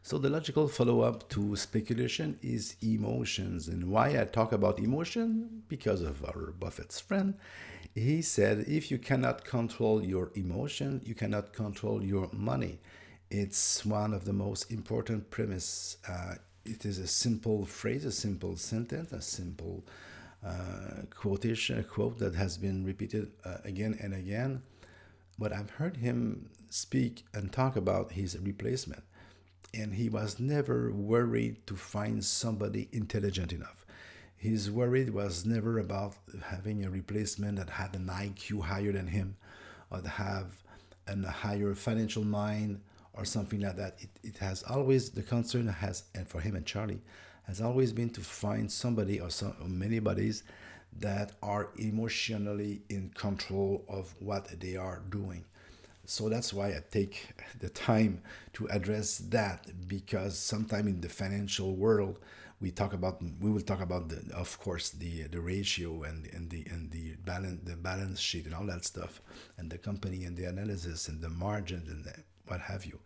So the logical follow-up to speculation is emotions. And why I talk about emotion? Because of our Buffett's friend. He said, if you cannot control your emotion, you cannot control your money. It's one of the most important premise. It is a simple phrase, a simple sentence, a simple quotation, a quote that has been repeated again and again. But I've heard him speak and talk about his replacement, and he was never worried to find somebody intelligent enough. His worry was never about having a replacement that had an IQ higher than him or to have a higher financial mind or something like that. It has always, the concern has, and for him and Charlie, has always been to find somebody or many bodies that are emotionally in control of what they are doing. So that's why I take the time to address that, because sometime in the financial world we will talk about of course the ratio and the balance sheet and all that stuff, and the company and the analysis and the margins and what have you.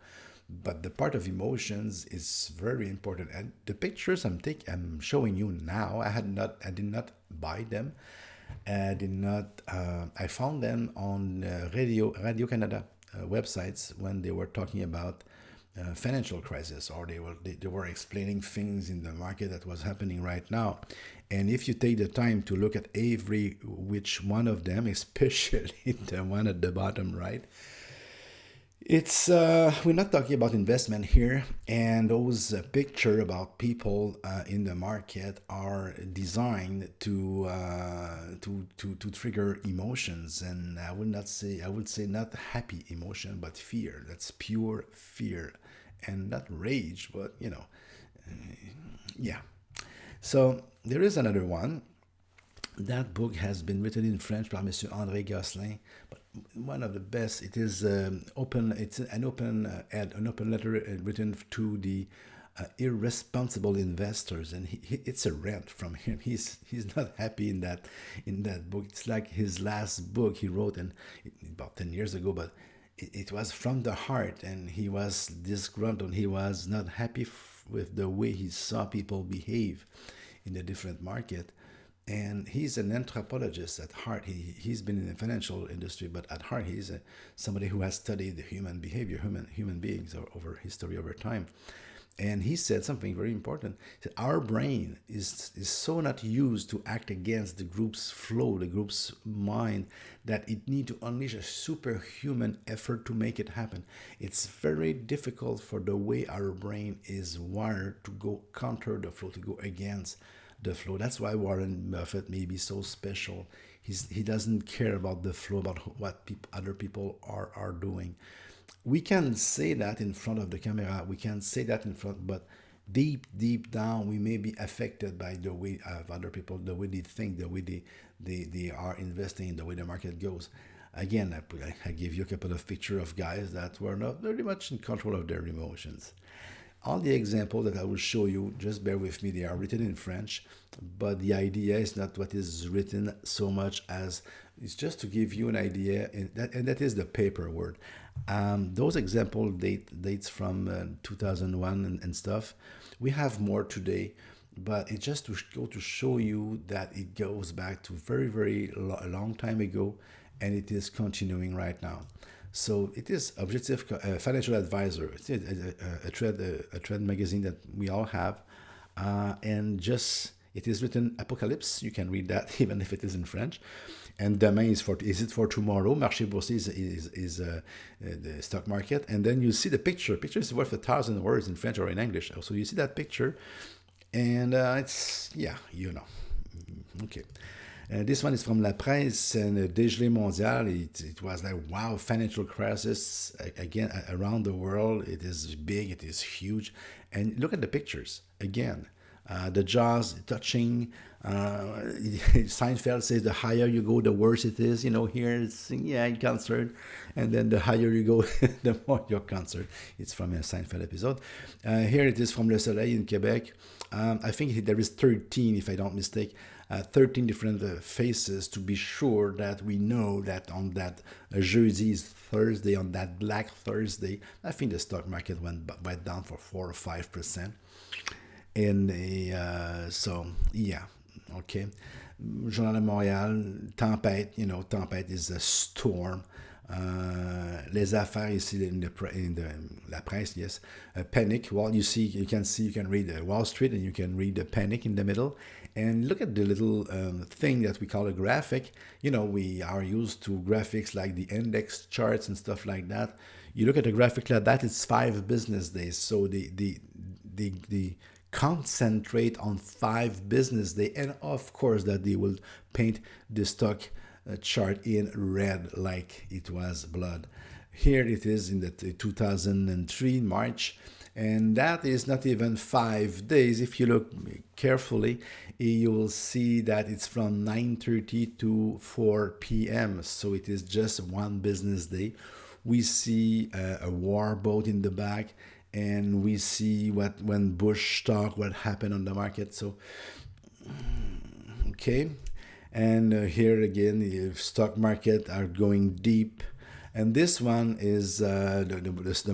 But the part of emotions is very important. And the pictures I'm showing you now, I did not buy them. I did not. I found them on Radio Canada websites when they were talking about financial crisis, or they were explaining things in the market that was happening right now. And if you take the time to look at every which one of them, especially the one at the bottom right, it's we're not talking about investment here, and those picture about people in the market are designed to trigger emotions, and I would say not happy emotion, but fear. That's pure fear, and not rage, but yeah. So there is another one. That book has been written in French by Monsieur André Gosselin, but one of the best. It is open. It's an open letter written to the irresponsible investors, and it's a rant from him. He's not happy in that book. It's like his last book he wrote about 10 years ago, but it was from the heart, and he was disgruntled. He was not happy with the way he saw people behave in the different market. And he's an anthropologist at heart. He's been in the financial industry, but at heart he's somebody who has studied the human behavior, human beings over history, over time. And he said something very important. He said, our brain is so not used to act against the group's flow, the group's mind, that it need to unleash a superhuman effort to make it happen. It's very difficult for the way our brain is wired to go counter the flow, to go against the flow. That's why Warren Buffett may be so special. He doesn't care about the flow, about what other people are doing. We can say that in front of the camera. We can say that in front, but deep down, we may be affected by the way of other people, the way they think, the way they are investing, the way the market goes. Again, I give you a couple of pictures of guys that were not very much in control of their emotions. All the examples that I will show you, just bear with me, they are written in French, but the idea is not what is written so much as it's just to give you an idea, and that is the paper word. Those examples dates from 2001 and stuff. We have more today, but it's just to go to show you that it goes back to a long time ago, and it is continuing right now. So it is Objective Financial Advisor. It's a trade magazine that we all have, and just it is written Apocalypse. You can read that even if it is in French. And Demain is it for tomorrow? Marché boursier is the stock market, and then you see the picture. Picture is worth 1,000 words in French or in English. So you see that picture, and it's okay. This one is from La Presse and Dégelé Mondial. It was like, wow, financial crisis again around the world. It is big, it is huge. And look at the pictures again. The jaws touching. Seinfeld says the higher you go, the worse it is. Here it's, in concert. And then the higher you go, the more you're concerned. It's from a Seinfeld episode. Here it is from Le Soleil in Quebec. I think there is 13, if I don't mistake. 13 different faces to be sure that we know that on that jeudi is Thursday, on that Black Thursday, I think the stock market went down for 4 or 5%. And so, yeah, okay. Journal de Montréal, tempête, tempête is a storm. Les affaires ici in la presse, yes. Panic. Well, you can read Wall Street, and you can read the panic in the middle. And look at the little thing that we call a graphic. We are used to graphics like the index charts and stuff like that. You look at a graphic like that, it's 5 business days. So the concentrate on 5 business days, and of course that they will paint the stock chart in red like it was blood. Here it is in the 2003 March, and that is not even 5 days. If you look carefully, you will see that it's from 9:30 to 4 p.m. So it is just 1 business day. We see a war boat in the back, and we see when Bush talked, what happened on the market. So, okay. And here again, the stock market are going deep, and this one is the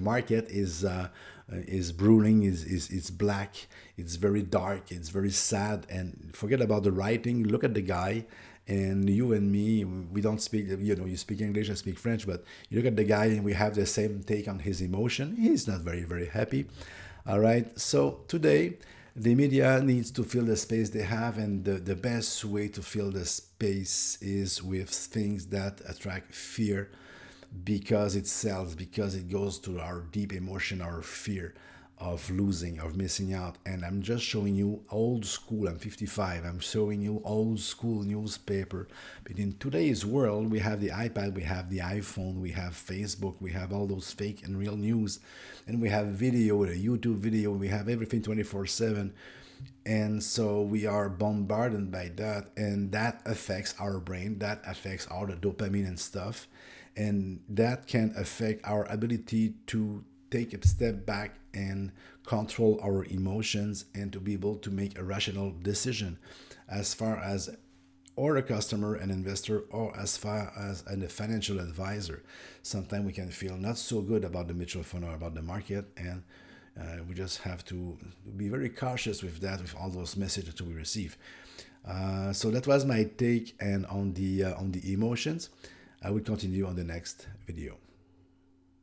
market is brewing, is black, it's very dark, it's very sad, and forget about the writing. Look at the guy, and you and me, we don't speak. You speak English, I speak French, but you look at the guy, and we have the same take on his emotion. He's not very, very happy. All right, so today, the media needs to fill the space they have, and the best way to fill the space is with things that attract fear, because it sells, because it goes to our deep emotion, our fear of losing, of missing out. And I'm just showing you old school. I'm 55. I'm showing you old school newspaper. But in today's world, we have the iPad, we have the iPhone, we have Facebook, we have all those fake and real news, and we have video, a YouTube video, we have everything 24/7. And so we are bombarded by that, and that affects our brain, that affects all the dopamine and stuff, and that can affect our ability to take a step back and control our emotions, and to be able to make a rational decision as far as or a customer, an investor, or as far as a financial advisor. Sometimes we can feel not so good about the mutual fund or about the market, and we just have to be very cautious with that, with all those messages that we receive. So that was my take and on the emotions. I will continue on the next video.